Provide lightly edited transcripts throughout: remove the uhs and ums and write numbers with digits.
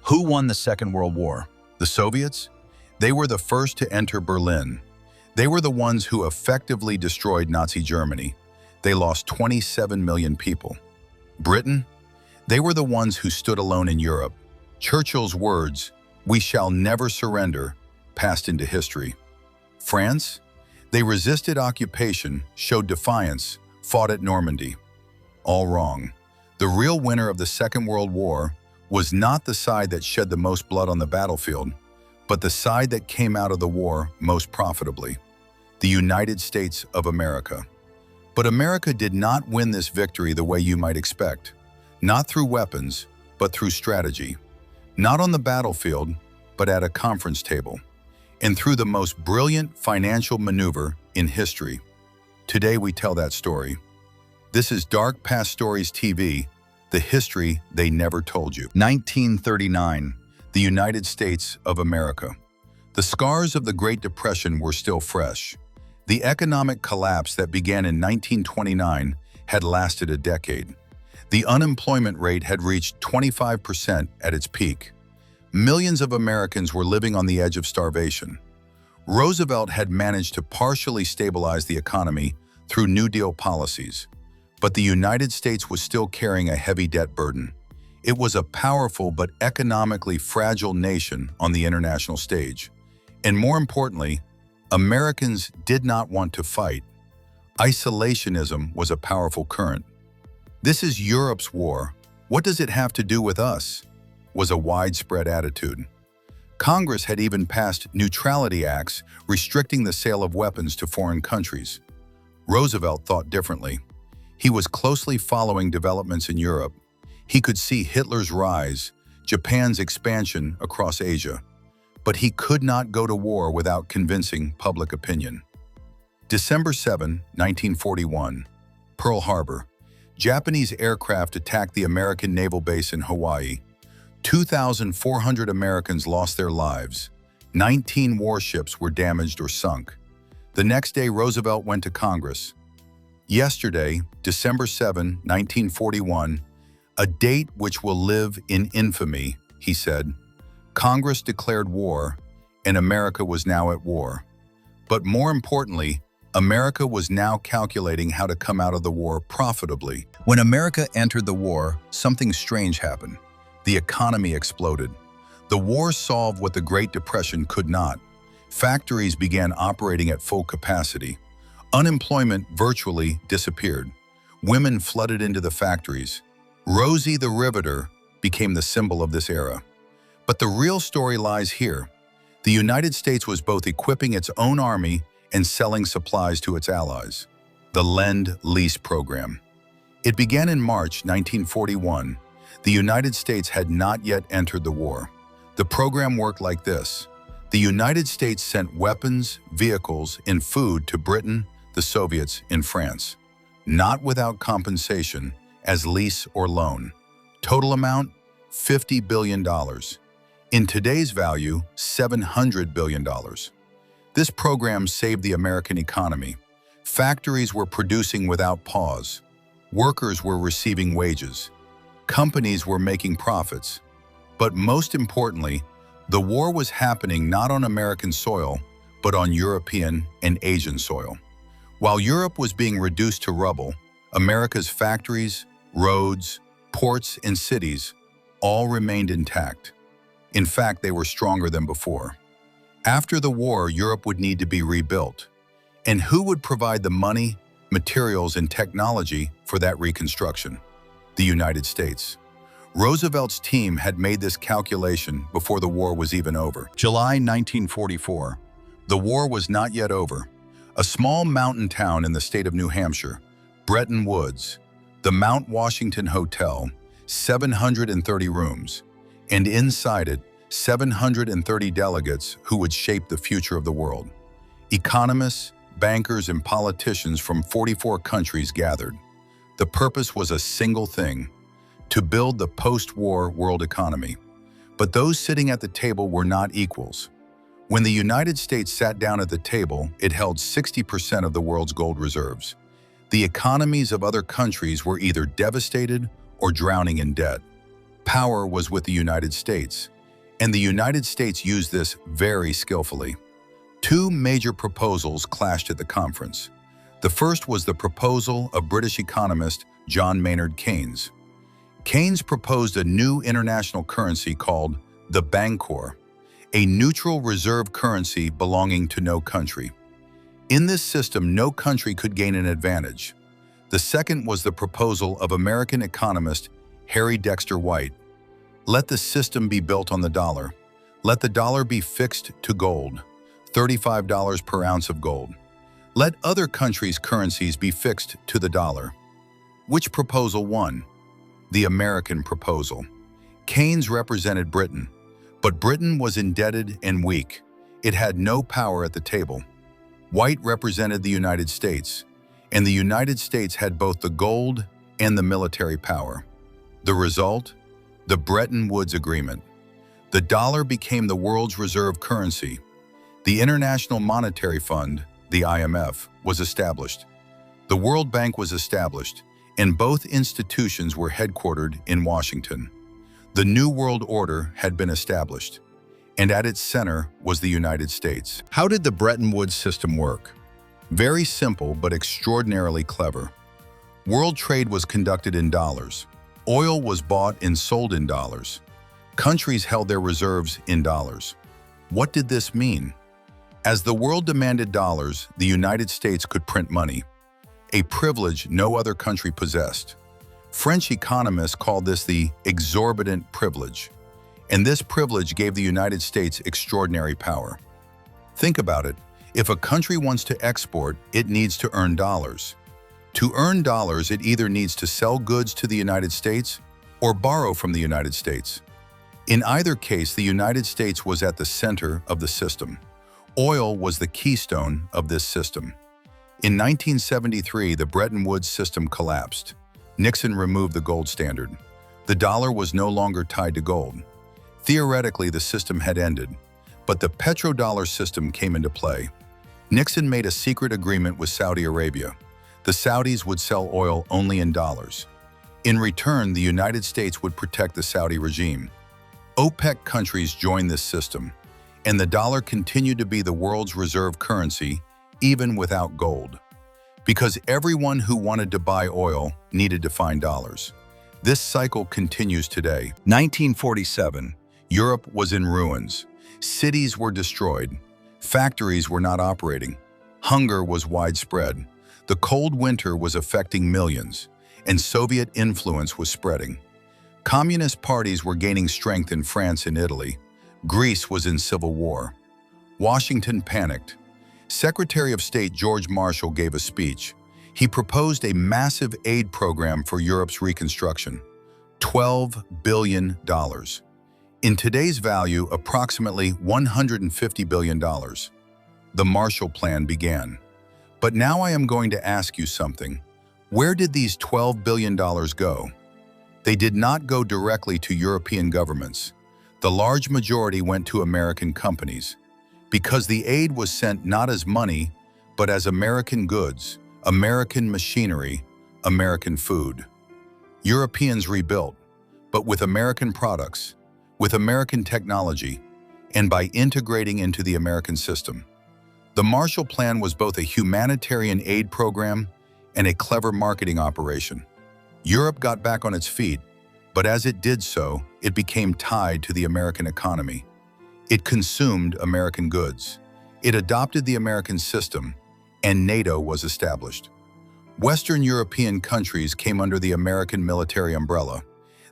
Who won the Second World War? The Soviets? They were the first to enter Berlin. They were the ones who effectively destroyed Nazi Germany. They lost 27 million people. Britain? They were the ones who stood alone in Europe. Churchill's words, "We shall never surrender," passed into history. France? They resisted occupation, showed defiance, fought at Normandy. All wrong. The real winner of the Second World War was not the side that shed the most blood on the battlefield, but the side that came out of the war most profitably, the United States of America. But America did not win this victory the way you might expect, not through weapons, but through strategy. Not on the battlefield, but at a conference table, and through the most brilliant financial maneuver in history. Today we tell that story. This is Dark Past Stories TV, the history they never told you. 1939, the United States of America. The scars of the Great Depression were still fresh. The economic collapse that began in 1929 had lasted a decade. The unemployment rate had reached 25% at its peak. Millions of Americans were living on the edge of starvation. Roosevelt had managed to partially stabilize the economy through New Deal policies, but the United States was still carrying a heavy debt burden. It was a powerful but economically fragile nation on the international stage. And more importantly, Americans did not want to fight. Isolationism was a powerful current. "This is Europe's war. What does it have to do with us?" was a widespread attitude. Congress had even passed neutrality acts restricting the sale of weapons to foreign countries. Roosevelt thought differently. He was closely following developments in Europe. He could see Hitler's rise, Japan's expansion across Asia. But he could not go to war without convincing public opinion. December 7, 1941, Pearl Harbor. Japanese aircraft attacked the American naval base in Hawaii. 2,400 Americans lost their lives. 19 warships were damaged or sunk. The next day, Roosevelt went to Congress. Yesterday, December 7, 1941, a date which will live in infamy, he said. Congress declared war, and America was now at war. But more importantly, America was now calculating how to come out of the war profitably. When America entered the war, something strange happened. The economy exploded. The war solved what the Great Depression could not. Factories began operating at full capacity. Unemployment virtually disappeared. Women flooded into the factories. Rosie the Riveter became the symbol of this era. But the real story lies here. The United States was both equipping its own army and selling supplies to its allies. The Lend-Lease program. It began in March 1941. The United States had not yet entered the war. The program worked like this. The United States sent weapons, vehicles, and food to Britain, the Soviets, and France. Not without compensation, as lease or loan. Total amount, $50 billion. In today's value, $700 billion. This program saved the American economy. Factories were producing without pause. Workers were receiving wages. Companies were making profits. But most importantly, the war was happening not on American soil, but on European and Asian soil. While Europe was being reduced to rubble, America's factories, roads, ports, and cities all remained intact. In fact, they were stronger than before. After the war, Europe would need to be rebuilt. And who would provide the money, materials, and technology for that reconstruction? The United States. Roosevelt's team had made this calculation before the war was even over. July 1944. The war was not yet over. A small mountain town in the state of New Hampshire, Bretton Woods, the Mount Washington Hotel, 730 rooms, and inside it, 730 delegates who would shape the future of the world. Economists, bankers, and politicians from 44 countries gathered. The purpose was a single thing: to build the post-war world economy. But those sitting at the table were not equals. When the United States sat down at the table, it held 60% of the world's gold reserves. The economies of other countries were either devastated or drowning in debt. Power was with the United States, And the United States used this very skillfully. Two major proposals clashed at the conference. The first was the proposal of British economist John Maynard Keynes. Keynes proposed a new international currency called the Bancor, a neutral reserve currency belonging to no country. In this system, no country could gain an advantage. The second was the proposal of American economist Harry Dexter White. Let the system be built on the dollar. Let the dollar be fixed to gold, $35 per ounce of gold. Let other countries' currencies be fixed to the dollar. Which proposal won? The American proposal. Keynes represented Britain, but Britain was indebted and weak. It had no power at the table. White represented the United States, and the United States had both the gold and the military power. The result? The Bretton Woods Agreement. The dollar became the world's reserve currency. The International Monetary Fund, the IMF, was established. The World Bank was established, and both institutions were headquartered in Washington. The New World Order had been established, and at its center was the United States. How did the Bretton Woods system work? Very simple but extraordinarily clever. World trade was conducted in dollars. Oil was bought and sold in dollars. Countries held their reserves in dollars. What did this mean? As the world demanded dollars, the United States could print money, a privilege no other country possessed. French economists called this the exorbitant privilege, and this privilege gave the United States extraordinary power. Think about it. If a country wants to export, it needs to earn dollars. To earn dollars, it either needs to sell goods to the United States or borrow from the United States. In either case, the United States was at the center of the system. Oil was the keystone of this system. In 1973, the Bretton Woods system collapsed. Nixon removed the gold standard. The dollar was no longer tied to gold. Theoretically, the system had ended, but the petrodollar system came into play. Nixon made a secret agreement with Saudi Arabia. The Saudis would sell oil only in dollars. In return, the United States would protect the Saudi regime. OPEC countries joined this system, and the dollar continued to be the world's reserve currency, even without gold. Because everyone who wanted to buy oil needed to find dollars. This cycle continues today. 1947, Europe was in ruins. Cities were destroyed. Factories were not operating. Hunger was widespread. The cold winter was affecting millions, and Soviet influence was spreading. Communist parties were gaining strength in France and Italy. Greece was in civil war. Washington panicked. Secretary of State George Marshall gave a speech. He proposed a massive aid program for Europe's reconstruction. $12 billion. In today's value, approximately $150 billion. The Marshall Plan began. But now I am going to ask you something. Where did these $12 billion go? They did not go directly to European governments. The large majority went to American companies, because the aid was sent not as money, but as American goods, American machinery, American food. Europeans rebuilt, but with American products, with American technology, and by integrating into the American system. The Marshall Plan was both a humanitarian aid program and a clever marketing operation. Europe got back on its feet, but as it did so, it became tied to the American economy. It consumed American goods. It adopted the American system, and NATO was established. Western European countries came under the American military umbrella.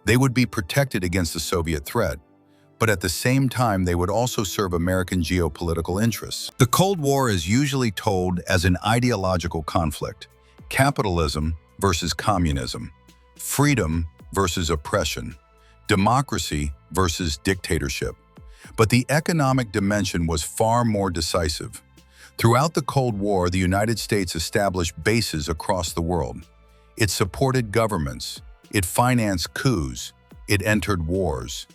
They would be protected against the Soviet threat, but at the same time they would also serve American geopolitical interests. The Cold War is usually told as an ideological conflict: capitalism versus communism, freedom versus oppression, democracy versus dictatorship. But the economic dimension was far more decisive. Throughout the Cold War, the United States established bases across the world. It supported governments. It financed coups. It entered wars.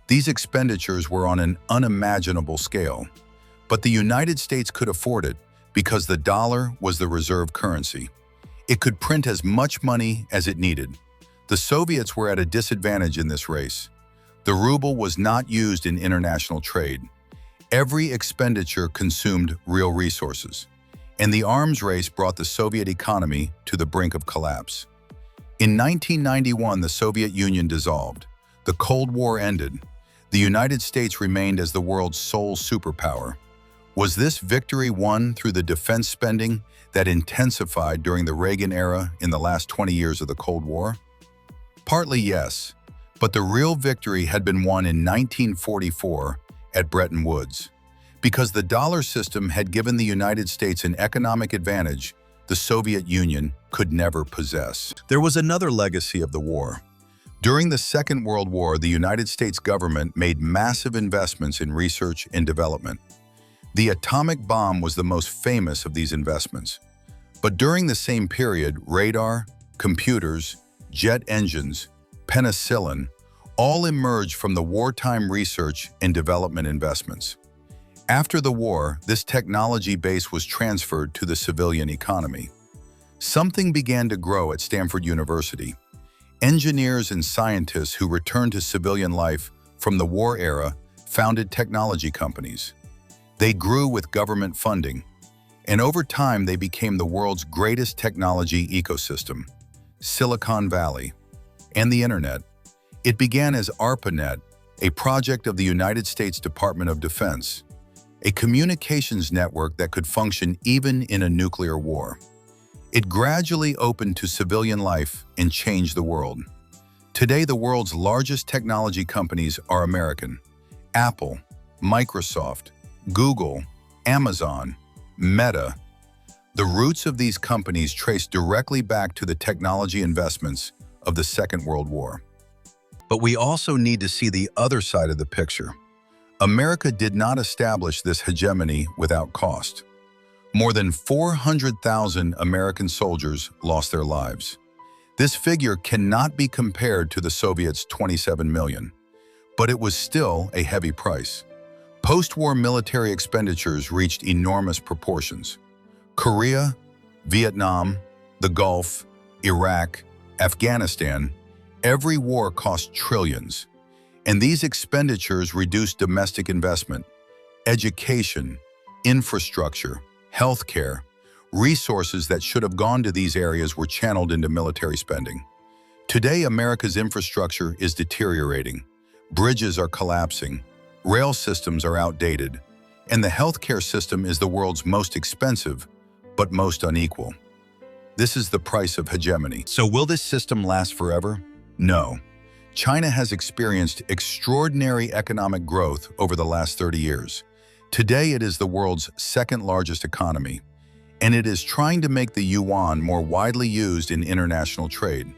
These expenditures were on an unimaginable scale. But the United States could afford it because the dollar was the reserve currency. It could print as much money as it needed. The Soviets were at a disadvantage in this race. The ruble was not used in international trade. Every expenditure consumed real resources, and the arms race brought the Soviet economy to the brink of collapse. In 1991, the Soviet Union dissolved. The Cold War ended. The United States remained as the world's sole superpower. Was this victory won through the defense spending that intensified during the Reagan era in the last 20 years of the Cold War? Partly yes, but the real victory had been won in 1944 at Bretton Woods, because the dollar system had given the United States an economic advantage the Soviet Union could never possess. There was another legacy of the war. During the Second World War, the United States government made massive investments in research and development. The atomic bomb was the most famous of these investments. But during the same period, radar, computers, jet engines, penicillin, all emerged from the wartime research and development investments. After the war, this technology base was transferred to the civilian economy. Something began to grow at Stanford University. Engineers and scientists who returned to civilian life from the war era founded technology companies. They grew with government funding, and over time they became the world's greatest technology ecosystem, Silicon Valley, and the Internet. It began as ARPANET, a project of the United States Department of Defense, a communications network that could function even in a nuclear war. It gradually opened to civilian life and changed the world. Today, the world's largest technology companies are American: Apple, Microsoft, Google, Amazon, Meta. The roots of these companies trace directly back to the technology investments of the Second World War. But we also need to see the other side of the picture. America did not establish this hegemony without cost. More than 400,000 American soldiers lost their lives. This figure cannot be compared to the Soviets' 27 million, but it was still a heavy price. Post-war military expenditures reached enormous proportions. Korea, Vietnam, the Gulf, Iraq, Afghanistan, every war cost trillions, and these expenditures reduced domestic investment, education, infrastructure, healthcare. Resources that should have gone to these areas were channeled into military spending. Today, America's infrastructure is deteriorating. Bridges are collapsing, rail systems are outdated, and the healthcare system is the world's most expensive, but most unequal. This is the price of hegemony. So will this system last forever? No. China has experienced extraordinary economic growth over the last 30 years. Today, it is the world's second largest economy, and it is trying to make the yuan more widely used in international trade.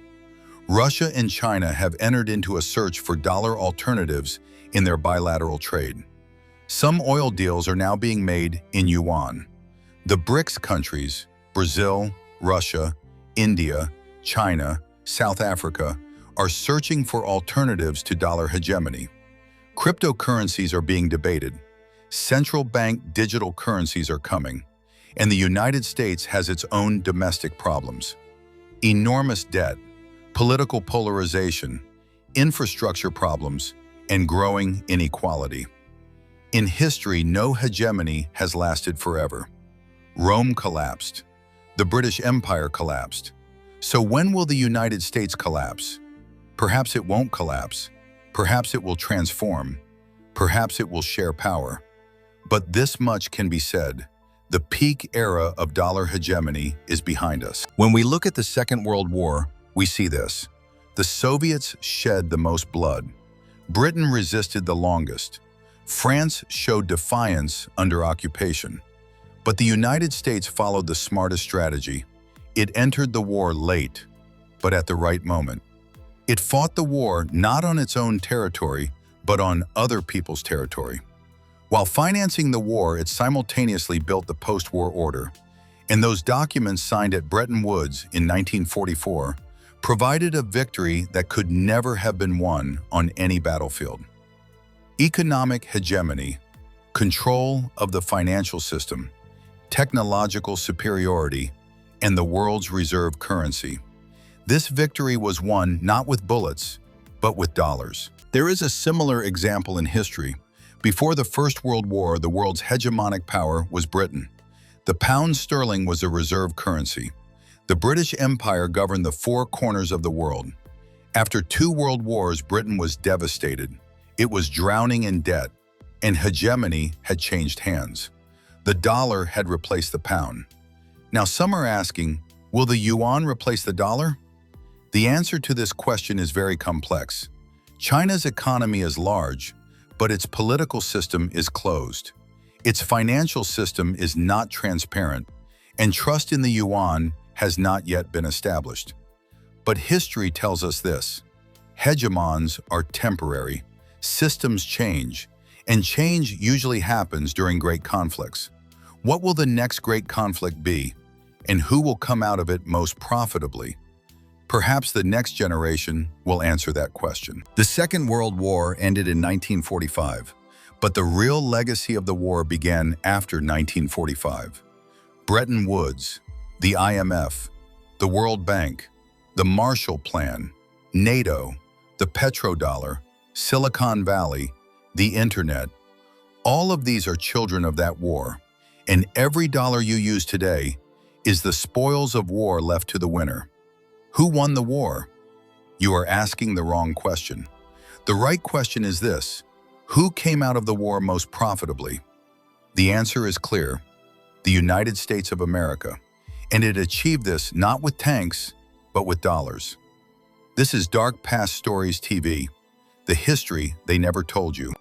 Russia and China have entered into a search for dollar alternatives in their bilateral trade. Some oil deals are now being made in yuan. The BRICS countries, Brazil, Russia, India, China, South Africa, are searching for alternatives to dollar hegemony. Cryptocurrencies are being debated. Central bank digital currencies are coming, and the United States has its own domestic problems. Enormous debt, political polarization, infrastructure problems, and growing inequality. In history, no hegemony has lasted forever. Rome collapsed. The British Empire collapsed. So when will the United States collapse? Perhaps it won't collapse. Perhaps it will transform. Perhaps it will share power. But this much can be said: the peak era of dollar hegemony is behind us. When we look at the Second World War, we see this. The Soviets shed the most blood. Britain resisted the longest. France showed defiance under occupation. But the United States followed the smartest strategy. It entered the war late, but at the right moment. It fought the war not on its own territory, but on other people's territory. While financing the war, it simultaneously built the post-war order, and those documents signed at Bretton Woods in 1944 provided a victory that could never have been won on any battlefield. Economic hegemony, control of the financial system, technological superiority, and the world's reserve currency. This victory was won not with bullets, but with dollars. There is a similar example in history. Before the First World War, the world's hegemonic power was Britain. The pound sterling was a reserve currency. The British Empire governed the four corners of the world. After two world wars, Britain was devastated. It was drowning in debt, and hegemony had changed hands. The dollar had replaced the pound. Now some are asking, will the yuan replace the dollar? The answer to this question is very complex. China's economy is large, but its political system is closed. Its financial system is not transparent, and trust in the yuan has not yet been established. But history tells us this: hegemons are temporary, systems change, and change usually happens during great conflicts. What will the next great conflict be, and who will come out of it most profitably? Perhaps the next generation will answer that question. The Second World War ended in 1945, but the real legacy of the war began after 1945. Bretton Woods, the IMF, the World Bank, the Marshall Plan, NATO, the petrodollar, Silicon Valley, the Internet. All of these are children of that war, and every dollar you use today is the spoils of war left to the winner. Who won the war? You are asking the wrong question. The right question is this: who came out of the war most profitably? The answer is clear: the United States of America. And it achieved this not with tanks, but with dollars. This is Dark Past Stories TV, the history they never told you.